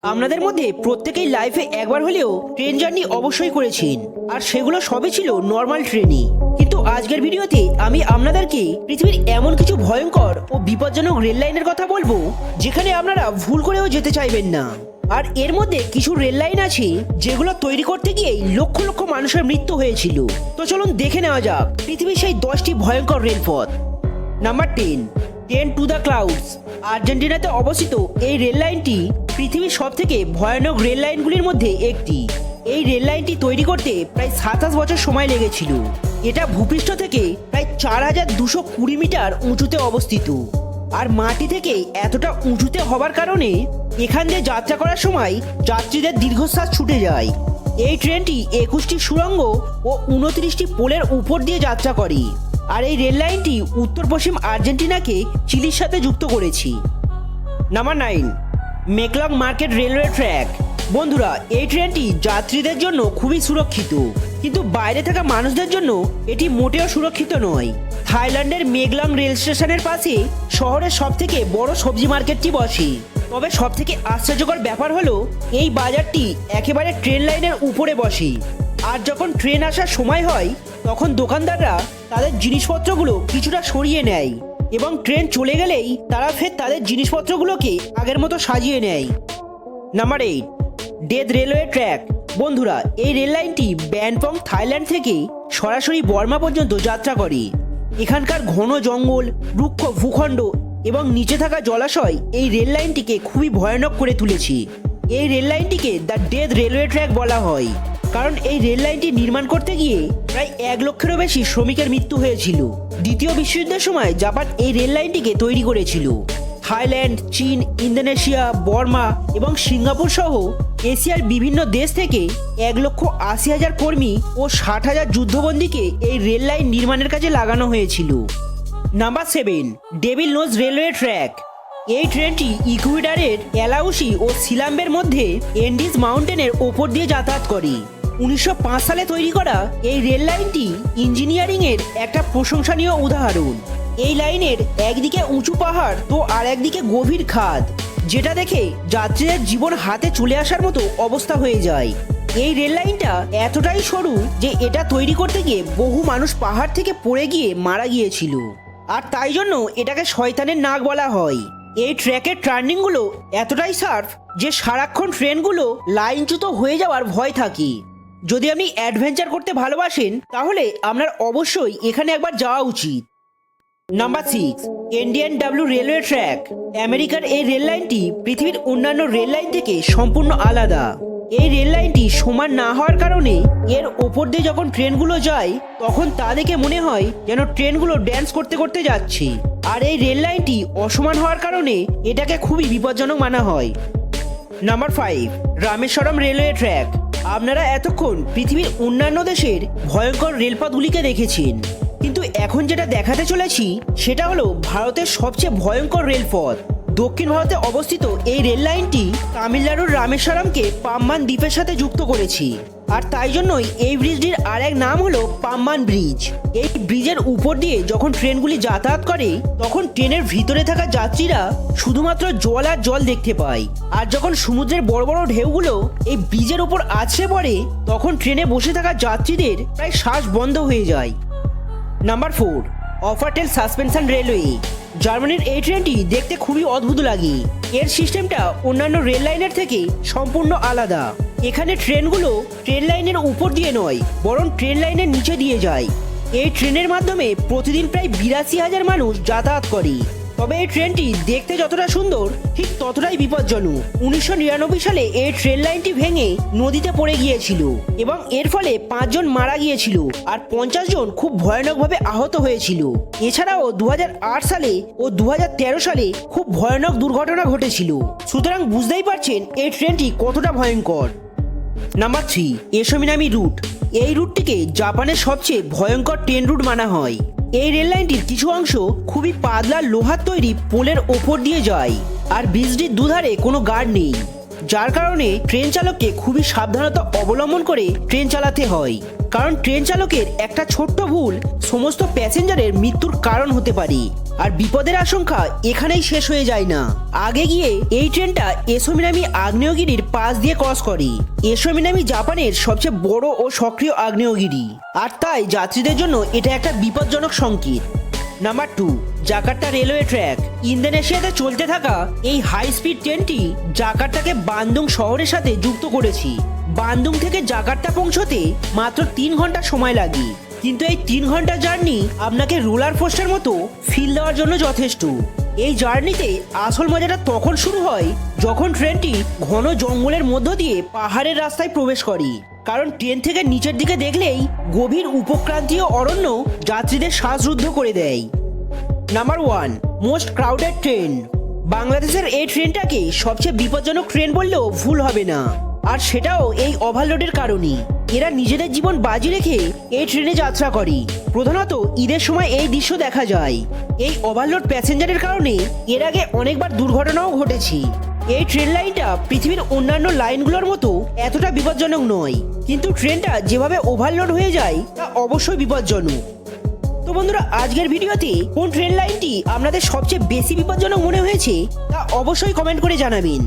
আপনাদের মধ্যে প্রত্যেকেই লাইফে একবার হলেও ট্রেন জার্নি অবশ্যই করেছেন, আর সেগুলো সবই ছিল নর্মাল ট্রেনই। কিন্তু আজকের ভিডিওতে আমি আপনাদেরকে পৃথিবীর এমন কিছু ভয়ঙ্কর ও বিপজ্জনক রেল লাইনের কথা বলবো যেখানে আপনারা ভুল করেও যেতে চাইবেন না। আর এর মধ্যে কিছু রেল লাইন আছে যেগুলো তৈরি করতে গিয়েই লক্ষ লক্ষ মানুষের মৃত্যু হয়েছিল। তো চলুন দেখে নেওয়া যাক পৃথিবীর সেই 10টি ভয়ঙ্কর রেলপথ। Number 10, train to the clouds. আর্জেন্টিনাতে অবস্থিত এই রেল লাইনটি পৃথিবীর সব থেকে ভয়ানক রেল লাইনগুলির মধ্যে একটি। এই রেল লাইনটি তৈরি করতে প্রায় 27 বছর সময় লেগেছিল। এটা ভূপৃষ্ঠ থেকে প্রায় 4220 মিটার উঁচুতে অবস্থিত, আর মাটি থেকে এতটা উঁচুতে হবার কারণে এখান দিয়ে যাত্রা করার সময় যাত্রীদের দীর্ঘশ্বাস ছুটে যায়। এই ট্রেনটি 21টি সুড়ঙ্গ ও 29টি পোলের উপর দিয়ে যাত্রা করে, আর এই রেল লাইনটি উত্তর পশ্চিম আর্জেন্টিনাকে চিলির সাথে যুক্ত করেছে। Number 9, Maeklong market railway track. বন্ধুরা, এই ট্রেনটি যাত্রীদের জন্য খুবই সুরক্ষিত, কিন্তু বাইরে থাকা মানুষদের জন্য এটি মোটেও সুরক্ষিত নয়। থাইল্যান্ডের মেকলং রেল স্টেশনের পাশে শহরের সবথেকে বড় সবজি মার্কেটটি বসে। তবে সবথেকে আশ্চর্যকর ব্যাপার হলো এই বাজারটি একেবারে ট্রেন লাইনের উপরে বসে, আর যখন ট্রেন আসার সময় হয় তখন দোকানদাররা তাদের জিনিসপত্রগুলো কিছুটা সরিয়ে নেয় এবং ট্রেন চলে গেলেই তারা ফের তাদের জিনিসপত্রগুলোকে আগের মতো সাজিয়ে নেয়। Number 8, death railway track. বন্ধুরা, এই রেল লাইনটি ব্যানপং থাইল্যান্ড থেকে সরাসরি বর্মা পর্যন্ত যাত্রা করে। এখানকার ঘন জঙ্গল, রুক্ষ ভূখণ্ড এবং নিচে থাকা জলাশয় এই রেল লাইনটিকে খুবই ভয়ানক করে তুলেছে। এই রেল লাইনটিকে দ্য ডেথ রেলওয়ে ট্র্যাক বলা হয়, কারণ এই রেল লাইনটি নির্মাণ করতে গিয়ে প্রায় 1 লক্ষেরও বেশি শ্রমিকের মৃত্যু হয়েছিল। দ্বিতীয় বিশ্বযুদ্ধের সময় জাপান এই রেল লাইনটিকে তৈরি করেছিল। থাইল্যান্ড, চীন, ইন্দোনেশিয়া, বর্মা এবং সিঙ্গাপুর সহ এশিয়ার বিভিন্ন দেশ থেকে 1,80,000 কর্মী ও 60,000 যুদ্ধবন্দীকে এই রেল লাইন নির্মাণের কাজে লাগানো হয়েছিল। Number 7, devil nose railway track. এই ট্রেনটি ইকুয়েডরের এলাউসি ও সিলাম্বের মধ্যে এন্ডিজ মাউন্টেনের ওপর দিয়ে যাতায়াত করে। 1905 সালে তৈরি করা এই রেল লাইনটি ইঞ্জিনিয়ারিং এর একটা প্রশংসনীয় উদাহরণ। এই লাইনের একদিকে উঁচু পাহাড় তো আর একদিকে গভীর খাদ, যেটা দেখে যাত্রীদের জীবন হাতে চলে আসার মতো অবস্থা হয়ে যায়। এই রেল লাইনটা এতটাই সরু যে এটা তৈরি করতে গিয়ে বহু মানুষ পাহাড় থেকে পড়ে গিয়ে মারা গিয়েছিল, আর তাই জন্য এটাকে শয়তানের নাক বলা হয়। এই ট্র্যাকের টার্নিংগুলো এতটাই শার্প যে সারাক্ষণ ট্রেনগুলো লাইনচ্যুত হয়ে যাওয়ার ভয় থাকে। যদি আপনি অ্যাডভেঞ্চার করতে ভালোবাসেন তাহলে আপনার অবশ্যই এখানে একবার যাওয়া উচিত। Number 6, Indian W railway track. আমেরিকার এই রেল লাইনটি পৃথিবীর অন্যান্য রেল লাইন থেকে সম্পূর্ণ আলাদা। এই রেল লাইনটি সমান না হওয়ার কারণে এর ওপর দিয়ে যখন ট্রেনগুলো যায় তখন তা দেখে মনে হয় যেন ট্রেনগুলো ড্যান্স করতে করতে যাচ্ছে। আর এই রেল লাইনটি অসমান হওয়ার কারণে এটাকে খুবই বিপজ্জনক মানা হয়। Number 5, Rameswaram railway track. আপনারা এতক্ষণ পৃথিবীর অন্যান্য দেশের ভয়ঙ্কর রেলপথগুলিকে দেখেছেন, কিন্তু এখন যেটা দেখাতে চলেছি সেটা হলো ভারতের সবচেয়ে ভয়ঙ্কর রেলপথ। দক্ষিণ ভারতে অবস্থিত এই রেল লাইনটি তামিলনাড়ুর রামেশ্বরমকে পাম্বান দ্বীপের সাথে যুক্ত করেছে, আর তাই জন্যই এই ব্রিজটির আর এক নাম হলো পাম্বান ব্রিজ। এই ব্রিজের উপর দিয়ে যখন ট্রেনগুলি যাতায়াত করে তখন ট্রেনের ভিতরে থাকা যাত্রীরা শুধুমাত্র জল আর জল দেখতে পায়, আর যখন সমুদ্রের বড় বড় ঢেউগুলো এই ব্রিজের উপর আছড়ে পড়ে তখন ট্রেনে বসে থাকা যাত্রীদের প্রায় শ্বাস বন্ধ হয়ে যায়। Number 4, Wuppertal suspension railway. জার্মানির এই ট্রেনটি দেখতে খুবই অদ্ভুত লাগে। এর সিস্টেমটা অন্যান্য রেল লাইনের থেকে সম্পূর্ণ আলাদা। এখানে ট্রেনগুলো ট্রেন লাইনের উপর দিয়ে নয়, বরং ট্রেন লাইনের নিচে দিয়ে যায়। এই ট্রেনের মাধ্যমে প্রতিদিন প্রায় 82,000 মানুষ যাতায়াত করে। তবে এই ট্রেনটি দেখতে যতটা সুন্দর ঠিক ততটাই বিপজ্জনক। 1999 সালে এই ট্রেন লাইনটি ভেঙে নদীতে পড়ে গিয়েছিল এবং এর ফলে 5 জন মারা গিয়েছিল আর 50 জন খুব ভয়ানকভাবে আহত হয়েছিল। এছাড়াও 2008 সালে ও 2013 সালে খুব ভয়ানক দুর্ঘটনা ঘটেছিল। সুতরাং বুঝতেই পারছেন এই ট্রেনটি কতটা ভয়ঙ্কর। Number 3, Aso Minami route. এই রুটটিকে জাপানের সবচেয়ে ভয়ঙ্কর ট্রেন রুট মানা হয়। এই রেল লাইনটির কিছু অংশ খুবই পাতলা লোহার তৈরি পোলের ওপর দিয়ে যায়, আর ব্রিজটির দুধারে কোনো গার্ড নেই, যার কারণে ট্রেন চালককে খুবই সাবধানতা অবলম্বন করে ট্রেন চালাতে হয়। কারণ ট্রেন চালকের একটা ছোট্ট ভুল সমস্ত প্যাসেঞ্জারের মৃত্যুর কারণ হতে পারে। আর বিপদের আশঙ্কা এখানেই শেষ হয়ে যায় না। আগে গিয়ে এই ট্রেনটা এসোমিনামি আগ্নেয়গিরির পাশ দিয়ে ক্রস করে। এসোমিনামি জাপানের সবচেয়ে বড় ও সক্রিয় আগ্নেয়গিরি, আর তাই যাত্রীদের জন্য এটা একটা বিপজ্জনক সংকেত। Number 2, Jakarta railway track. ইন্দোনেশিয়াতে চলতে থাকা এই হাই স্পিড ট্রেনটি জাকার্তাকে বান্দুং শহরের সাথে যুক্ত করেছে। বান্দুং থেকে জাকার্তা পৌঁছতে মাত্র 3 ঘন্টা সময় লাগে, কিন্তু এই 3 ঘন্টা জার্নি আপনাকে রোলার কোস্টার মতো ফিল দেওয়ার জন্য যথেষ্ট। এই জার্নিতে আসল মজাটা তখন শুরু হয় যখন ট্রেনটি ঘন জঙ্গলের মধ্য দিয়ে পাহাড়ের রাস্তায় প্রবেশ করে, কারণ ট্রেন থেকে নিচের দিকে দেখলেই গভীর উপক্রান্তীয় অরণ্য যাত্রীদের শ্বাসরুদ্ধ করে দেয়। Number 1, most crowded train. বাংলাদেশের এই ট্রেনটাকে সবচেয়ে বিপজ্জনক ট্রেন বললেও ভুল হবে না, আর সেটাও এই ওভারলোডের কারণে। এরা নিজেদের জীবন বাজি রেখে এই ট্রেনে যাত্রা করে। প্রধানত ঈদের সময় এই দৃশ্য দেখা যায়। এই ওভারলোড প্যাসেঞ্জারের কারণে এর আগে অনেকবার দুর্ঘটনাও ঘটেছে। এই ট্রেন লাইনটা পৃথিবীর অন্যান্য লাইনগুলোর মতো এতটা বিপজ্জনক নয়, কিন্তু ট্রেনটা যেভাবে ওভারলোড হয়ে যায় তা অবশ্যই বিপজ্জনক। তো বন্ধুরা, আজকের ভিডিওতে কোন ট্রেন লাইনটি আপনাদের সবচেয়ে বেশি বিপজ্জনক মনে হয়েছে তা অবশ্যই কমেন্ট করে জানাবেন।